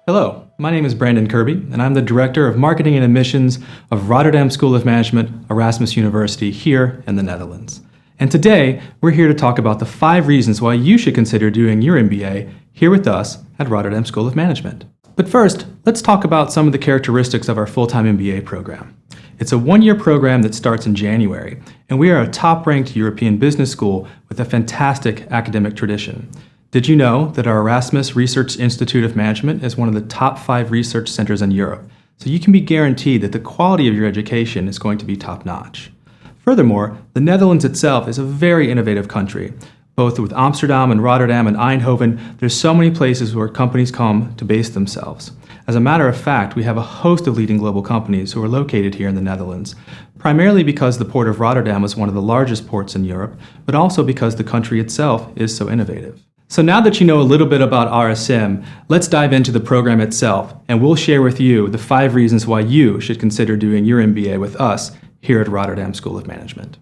Hello, my name is Brandon Kirby, and I'm the Director of Marketing and Admissions of Rotterdam School of Management, Erasmus University here in the Netherlands. And today, we're here to talk about the 5 reasons why you should consider doing your MBA here with us at Rotterdam School of Management. But first, let's talk about some of the characteristics of our full-time MBA program. It's a 1-year program that starts in January, and we are a top-ranked European business school with a fantastic academic tradition. Did you know that our Erasmus Research Institute of Management is one of the top 5 research centers in Europe? So you can be guaranteed that the quality of your education is going to be top-notch. Furthermore, the Netherlands itself is a very innovative country. Both with Amsterdam and Rotterdam and Eindhoven, there's so many places where companies come to base themselves. As a matter of fact, we have a host of leading global companies who are located here in the Netherlands, primarily because the port of Rotterdam is one of the largest ports in Europe, but also because the country itself is so innovative. So now that you know a little bit about RSM, let's dive into the program itself, and we'll share with you the 5 reasons why you should consider doing your MBA with us here at Rotterdam School of Management.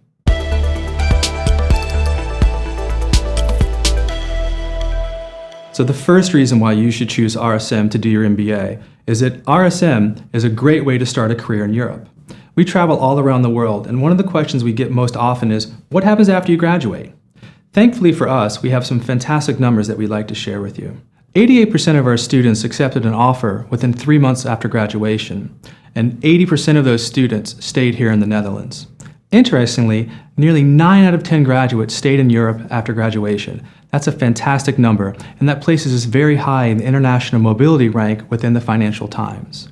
So the first reason why you should choose RSM to do your MBA is that RSM is a great way to start a career in Europe. We travel all around the world, and one of the questions we get most often is, what happens after you graduate? Thankfully for us, we have some fantastic numbers that we'd like to share with you. 88% of our students accepted an offer within 3 months after graduation, and 80% of those students stayed here in the Netherlands. Interestingly, nearly 9 out of 10 graduates stayed in Europe after graduation. That's a fantastic number, and that places us very high in the international mobility rank within the Financial Times.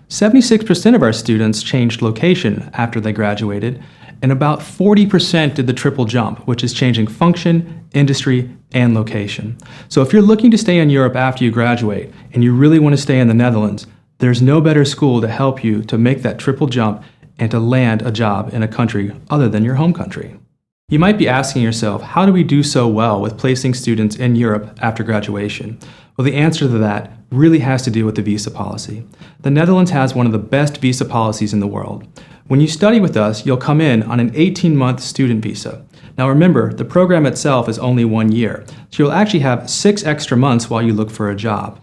76% of our students changed location after they graduated, and about 40% did the triple jump, which is changing function, industry, and location. So if you're looking to stay in Europe after you graduate, and you really want to stay in the Netherlands, there's no better school to help you to make that triple jump and to land a job in a country other than your home country. You might be asking yourself, how do we do so well with placing students in Europe after graduation? Well, the answer to that really has to do with the visa policy. The Netherlands has one of the best visa policies in the world. When you study with us, you'll come in on an 18-month student visa. Now remember, the program itself is only 1 year, so you'll actually have 6 extra months while you look for a job.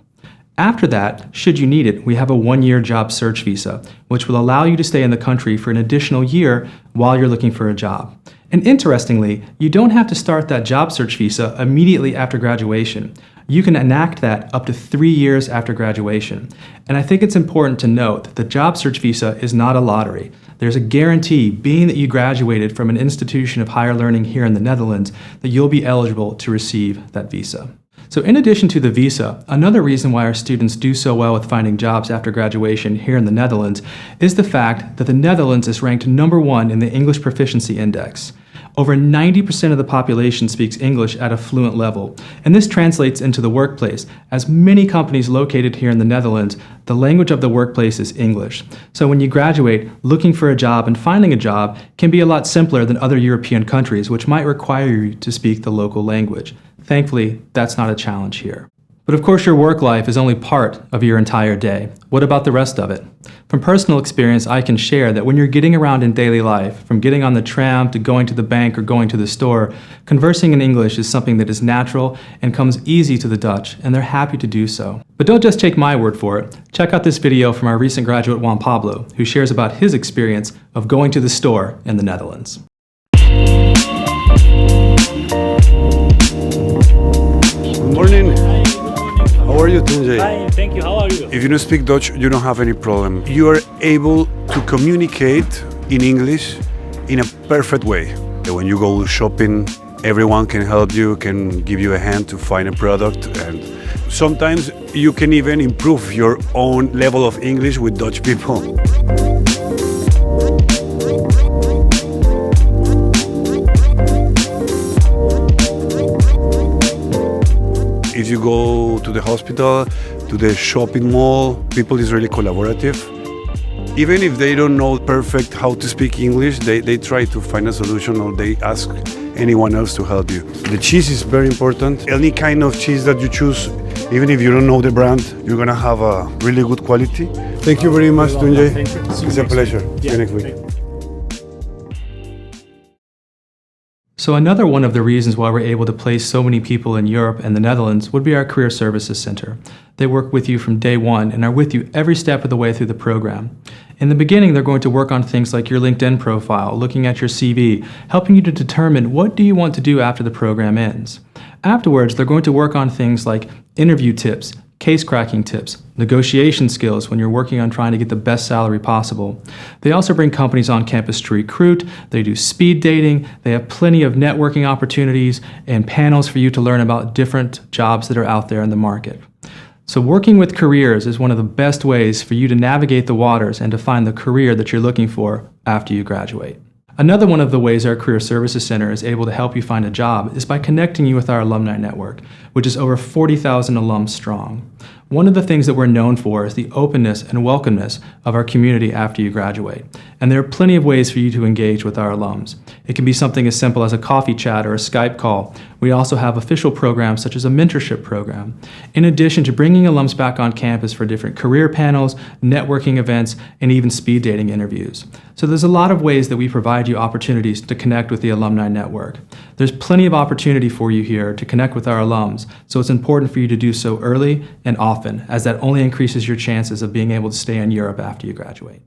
After that, should you need it, we have a 1-year job search visa, which will allow you to stay in the country for an additional year while you're looking for a job. And interestingly, you don't have to start that job search visa immediately after graduation. You can enact that up to 3 years after graduation. And I think it's important to note that the job search visa is not a lottery. There's a guarantee, being that you graduated from an institution of higher learning here in the Netherlands, that you'll be eligible to receive that visa. So in addition to the visa, another reason why our students do so well with finding jobs after graduation here in the Netherlands is the fact that the Netherlands is ranked number 1 in the English Proficiency Index. Over 90% of the population speaks English at a fluent level, and this translates into the workplace. As many companies located here in the Netherlands, the language of the workplace is English. So when you graduate, looking for a job and finding a job can be a lot simpler than other European countries, which might require you to speak the local language. Thankfully, that's not a challenge here. But of course, your work life is only part of your entire day. What about the rest of it? From personal experience, I can share that when you're getting around in daily life, from getting on the tram to going to the bank or going to the store, conversing in English is something that is natural and comes easy to the Dutch, and they're happy to do so. But don't just take my word for it. Check out this video from our recent graduate Juan Pablo, who shares about his experience of going to the store in the Netherlands. Good morning. How are you, Tunjay? Fine, thank you. How are you? If you don't speak Dutch, you don't have any problem. You are able to communicate in English in a perfect way. When you go shopping, everyone can help you, can give you a hand to find a product, and sometimes you can even improve your own level of English with Dutch people. If you go to the hospital, to the shopping mall, people is really collaborative. Even if they don't know perfect how to speak English, they try to find a solution, or they ask anyone else to help you. The cheese is very important. Any kind of cheese that you choose, even if you don't know the brand, you're gonna have a really good quality. Thank you very much, Tunjay. Thank you. It's a pleasure. See you next week. So another one of the reasons why we're able to place so many people in Europe and the Netherlands would be our Career Services Center. They work with you from day one and are with you every step of the way through the program. In the beginning, they're going to work on things like your LinkedIn profile, looking at your CV, helping you to determine what do you want to do after the program ends. Afterwards, they're going to work on things like interview tips, case cracking tips, negotiation skills when you're working on trying to get the best salary possible. They also bring companies on campus to recruit, they do speed dating, they have plenty of networking opportunities and panels for you to learn about different jobs that are out there in the market. So working with careers is one of the best ways for you to navigate the waters and to find the career that you're looking for after you graduate. Another one of the ways our Career Services Center is able to help you find a job is by connecting you with our alumni network, which is over 40,000 alums strong. One of the things that we're known for is the openness and welcomeness of our community after you graduate. And there are plenty of ways for you to engage with our alums. It can be something as simple as a coffee chat or a Skype call. We also have official programs such as a mentorship program. In addition to bringing alums back on campus for different career panels, networking events, and even speed dating interviews. So there's a lot of ways that we provide you opportunities to connect with the alumni network. There's plenty of opportunity for you here to connect with our alums, so it's important for you to do so early and often, as that only increases your chances of being able to stay in Europe after you graduate.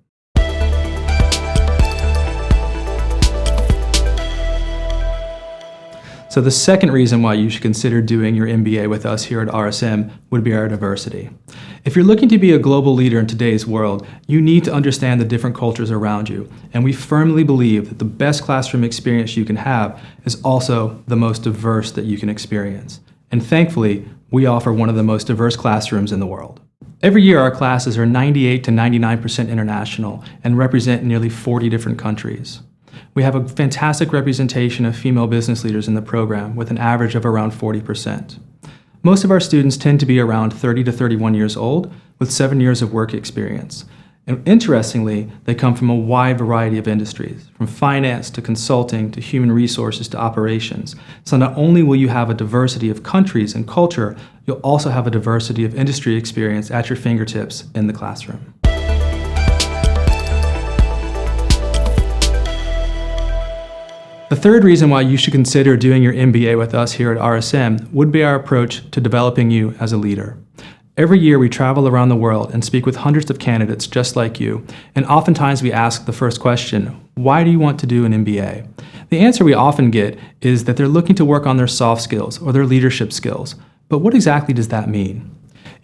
So the second reason why you should consider doing your MBA with us here at RSM would be our diversity. If you're looking to be a global leader in today's world, you need to understand the different cultures around you, and we firmly believe that the best classroom experience you can have is also the most diverse that you can experience. And thankfully, we offer one of the most diverse classrooms in the world. Every year, our classes are 98 to 99% international and represent nearly 40 different countries. We have a fantastic representation of female business leaders in the program with an average of around 40%. Most of our students tend to be around 30 to 31 years old with 7 years of work experience. And interestingly, they come from a wide variety of industries, from finance to consulting to human resources to operations. So not only will you have a diversity of countries and culture, you'll also have a diversity of industry experience at your fingertips in the classroom. The third reason why you should consider doing your MBA with us here at RSM would be our approach to developing you as a leader. Every year we travel around the world and speak with hundreds of candidates just like you, and oftentimes we ask the first question, why do you want to do an MBA? The answer we often get is that they're looking to work on their soft skills or their leadership skills. But what exactly does that mean?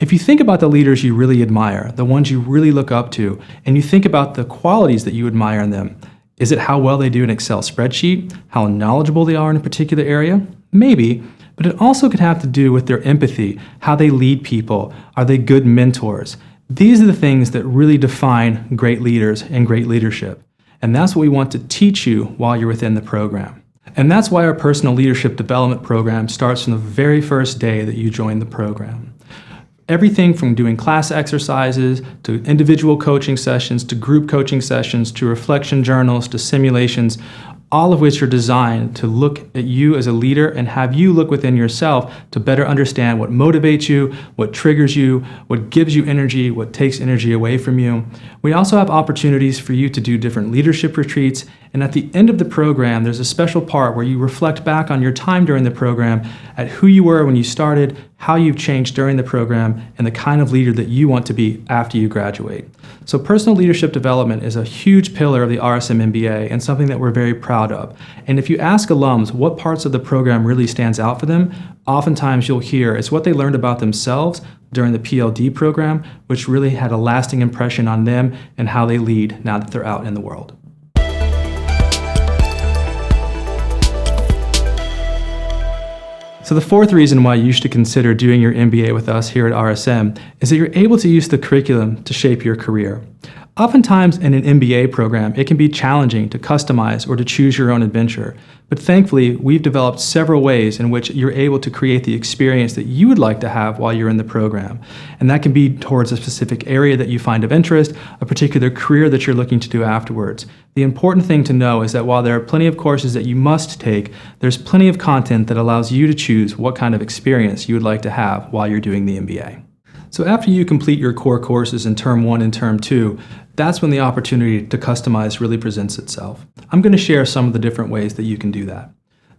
If you think about the leaders you really admire, the ones you really look up to, and you think about the qualities that you admire in them, is it how well they do an Excel spreadsheet? How knowledgeable they are in a particular area? Maybe, but it also could have to do with their empathy, how they lead people. Are they good mentors? These are the things that really define great leaders and great leadership. And that's what we want to teach you while you're within the program. And that's why our personal leadership development program starts from the very first day that you join the program. Everything from doing class exercises, to individual coaching sessions, to group coaching sessions, to reflection journals, to simulations, all of which are designed to look at you as a leader and have you look within yourself to better understand what motivates you, what triggers you, what gives you energy, what takes energy away from you. We also have opportunities for you to do different leadership retreats, and at the end of the program, there's a special part where you reflect back on your time during the program at who you were when you started, how you've changed during the program, and the kind of leader that you want to be after you graduate. So personal leadership development is a huge pillar of the RSM MBA and something that we're very proud of. And if you ask alums what parts of the program really stands out for them, oftentimes you'll hear it's what they learned about themselves during the PLD program, which really had a lasting impression on them and how they lead now that they're out in the world. So the fourth reason why you should consider doing your MBA with us here at RSM is that you're able to use the curriculum to shape your career. Oftentimes in an MBA program, it can be challenging to customize or to choose your own adventure. But thankfully, we've developed several ways in which you're able to create the experience that you would like to have while you're in the program. And that can be towards a specific area that you find of interest, a particular career that you're looking to do afterwards. The important thing to know is that while there are plenty of courses that you must take, there's plenty of content that allows you to choose what kind of experience you would like to have while you're doing the MBA. So after you complete your core courses in Term 1 and Term 2, that's when the opportunity to customize really presents itself. I'm going to share some of the different ways that you can do that.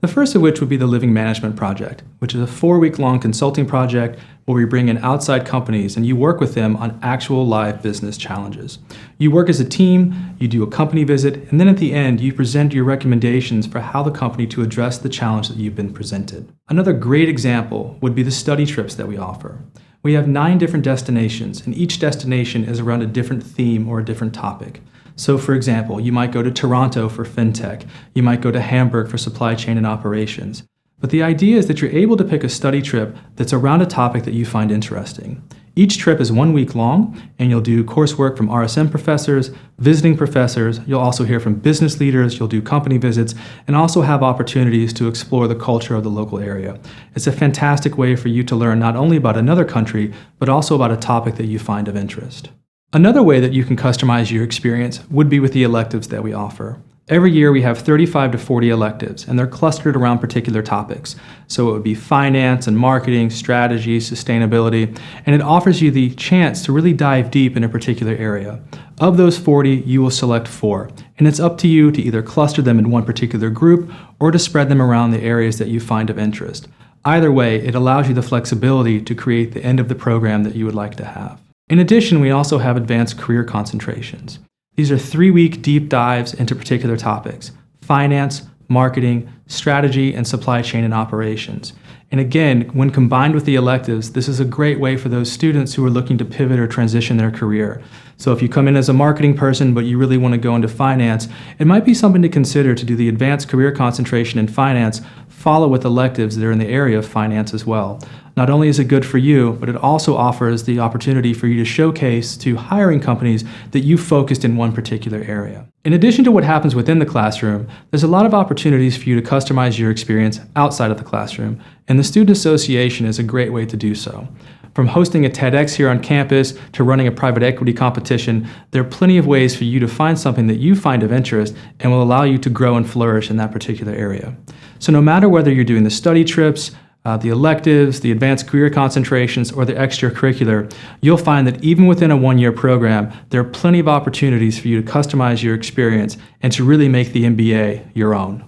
The first of which would be the Living Management Project, which is a 4-week-long consulting project where we bring in outside companies and you work with them on actual live business challenges. You work as a team, you do a company visit, and then at the end you present your recommendations for how the company to address the challenge that you've been presented. Another great example would be the study trips that we offer. We have 9 different destinations, and each destination is around a different theme or a different topic. So for example, you might go to Toronto for fintech, you might go to Hamburg for supply chain and operations. But the idea is that you're able to pick a study trip that's around a topic that you find interesting. Each trip is 1 week long, and you'll do coursework from RSM professors, visiting professors, you'll also hear from business leaders, you'll do company visits, and also have opportunities to explore the culture of the local area. It's a fantastic way for you to learn not only about another country, but also about a topic that you find of interest. Another way that you can customize your experience would be with the electives that we offer. Every year we have 35 to 40 electives, and they're clustered around particular topics. So it would be finance and marketing, strategy, sustainability, and it offers you the chance to really dive deep in a particular area. Of those 40, you will select 4, and it's up to you to either cluster them in one particular group or to spread them around the areas that you find of interest. Either way, it allows you the flexibility to create the end of the program that you would like to have. In addition, we also have advanced career concentrations. These are 3-week deep dives into particular topics: finance, marketing, strategy, and supply chain and operations. And again, when combined with the electives, this is a great way for those students who are looking to pivot or transition their career. So if you come in as a marketing person, but you really want to go into finance, it might be something to consider to do the advanced career concentration in finance, follow with electives that are in the area of finance as well. Not only is it good for you, but it also offers the opportunity for you to showcase to hiring companies that you focused in one particular area. In addition to what happens within the classroom, there's a lot of opportunities for you to customize your experience outside of the classroom, and the Student Association is a great way to do so. From hosting a TEDx here on campus to running a private equity competition, there are plenty of ways for you to find something that you find of interest and will allow you to grow and flourish in that particular area. So no matter whether you're doing the study trips, the electives, the advanced career concentrations, or the extracurricular, you'll find that even within a 1-year program, there are plenty of opportunities for you to customize your experience and to really make the MBA your own.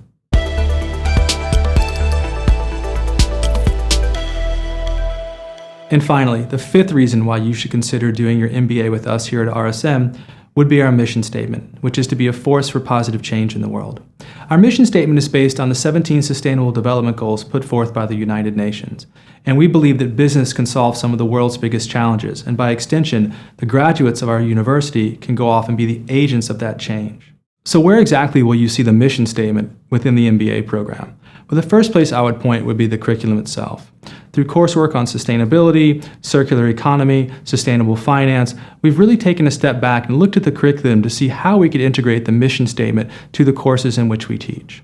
And finally, the 5th reason why you should consider doing your MBA with us here at RSM would be our mission statement, which is to be a force for positive change in the world. Our mission statement is based on the 17 Sustainable Development Goals put forth by the United Nations. And we believe that business can solve some of the world's biggest challenges, and by extension, the graduates of our university can go off and be the agents of that change. So where exactly will you see the mission statement within the MBA program? Well, the first place I would point would be the curriculum itself. Through coursework on sustainability, circular economy, sustainable finance, we've really taken a step back and looked at the curriculum to see how we could integrate the mission statement to the courses in which we teach.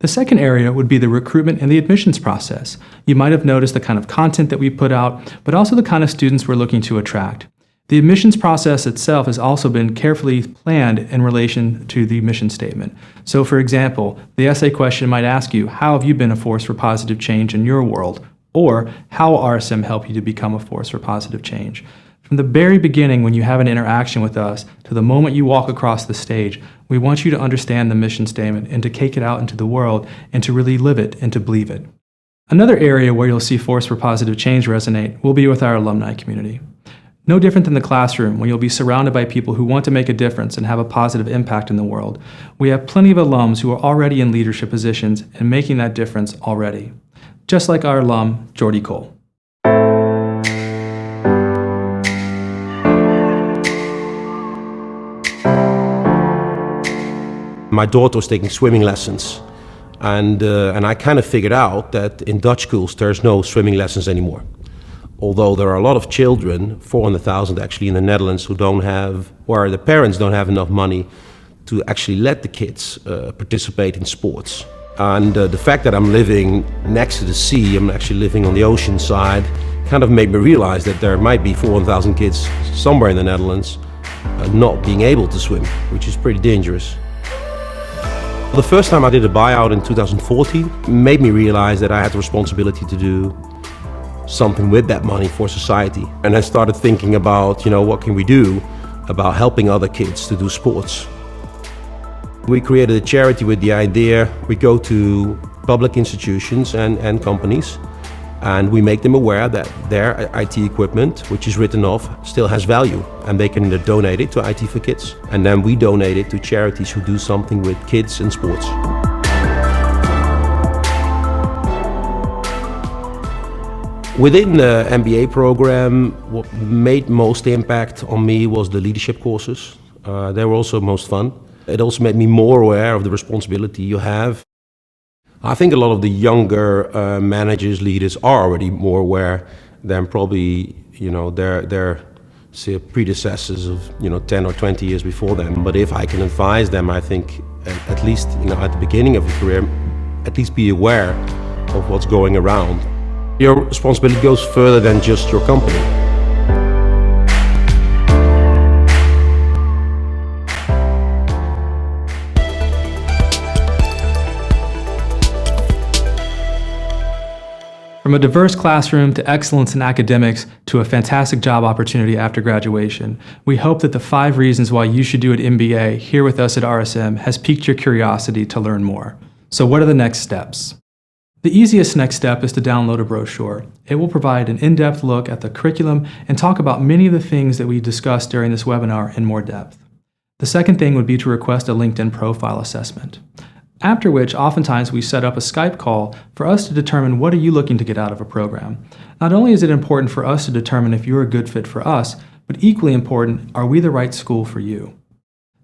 The second area would be the recruitment and the admissions process. You might have noticed the kind of content that we put out, but also the kind of students we're looking to attract. The admissions process itself has also been carefully planned in relation to the mission statement. So for example, the essay question might ask you, how have you been a force for positive change in your world? Or how will RSM help you to become a force for positive change? From the very beginning, when you have an interaction with us, to the moment you walk across the stage, we want you to understand the mission statement and to take it out into the world and to really live it and to believe it. Another area where you'll see force for positive change resonate will be with our alumni community. No different than the classroom, where you'll be surrounded by people who want to make a difference and have a positive impact in the world. We have plenty of alums who are already in leadership positions and making that difference already. Just like our alum, Jordy Cole. My daughter was taking swimming lessons, and I kind of figured out that in Dutch schools there's no swimming lessons anymore. Although there are a lot of children, 400,000 actually in the Netherlands, who don't have, or the parents don't have enough money to actually let the kids participate in sports. And the fact that I'm living next to the sea, I'm actually living on the ocean side, kind of made me realize that there might be 400,000 kids somewhere in the Netherlands not being able to swim, which is pretty dangerous. The first time I did a buyout in 2014 made me realize that I had the responsibility to do something with that money for society. And I started thinking about, what can we do about helping other kids to do sports. We created a charity with the idea, we go to public institutions and companies, and we make them aware that their IT equipment, which is written off, still has value, and they can either donate it to IT for Kids, and then we donate it to charities who do something with kids and sports. Within the MBA program, what made most impact on me was the leadership courses. They were also most fun. It also made me more aware of the responsibility you have. I think a lot of the younger managers, leaders are already more aware than probably their say, predecessors of 10 or 20 years before them. But if I can advise them, I think at least at the beginning of your career, at least be aware of what's going around. Your responsibility goes further than just your company. From a diverse classroom to excellence in academics to a fantastic job opportunity after graduation, we hope that the 5 reasons why you should do an MBA here with us at RSM has piqued your curiosity to learn more. So what are the next steps? The easiest next step is to download a brochure. It will provide an in-depth look at the curriculum and talk about many of the things that we discussed during this webinar in more depth. The second thing would be to request a LinkedIn profile assessment. After which, oftentimes we set up a Skype call for us to determine what are you looking to get out of a program. Not only is it important for us to determine if you're a good fit for us, but equally important, are we the right school for you?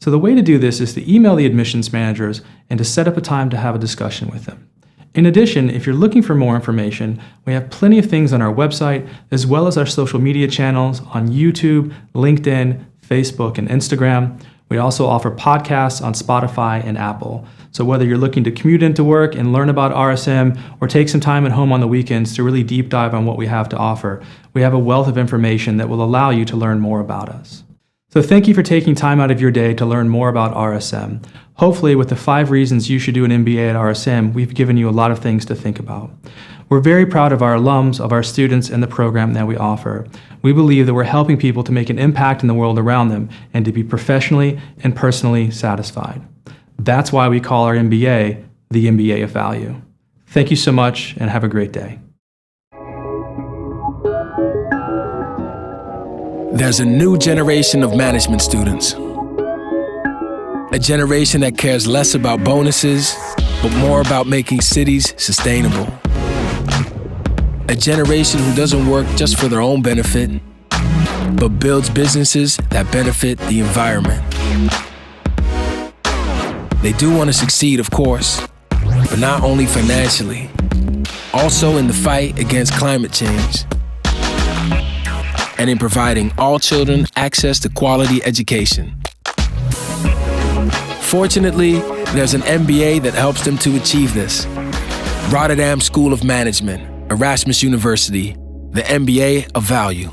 So the way to do this is to email the admissions managers and to set up a time to have a discussion with them. In addition, if you're looking for more information, we have plenty of things on our website, as well as our social media channels on YouTube, LinkedIn, Facebook, and Instagram. We also offer podcasts on Spotify and Apple. So whether you're looking to commute into work and learn about RSM or take some time at home on the weekends to really deep dive on what we have to offer, we have a wealth of information that will allow you to learn more about us. So thank you for taking time out of your day to learn more about RSM. Hopefully, with the 5 reasons you should do an MBA at RSM, we've given you a lot of things to think about. We're very proud of our alums, of our students, and the program that we offer. We believe that we're helping people to make an impact in the world around them and to be professionally and personally satisfied. That's why we call our MBA the MBA of Value. Thank you so much and have a great day. There's a new generation of management students. A generation that cares less about bonuses, but more about making cities sustainable. A generation who doesn't work just for their own benefit, but builds businesses that benefit the environment. They do want to succeed, of course, but not only financially, also in the fight against climate change, and in providing all children access to quality education. Fortunately, there's an MBA that helps them to achieve this. Rotterdam School of Management, Erasmus University, the MBA of Value.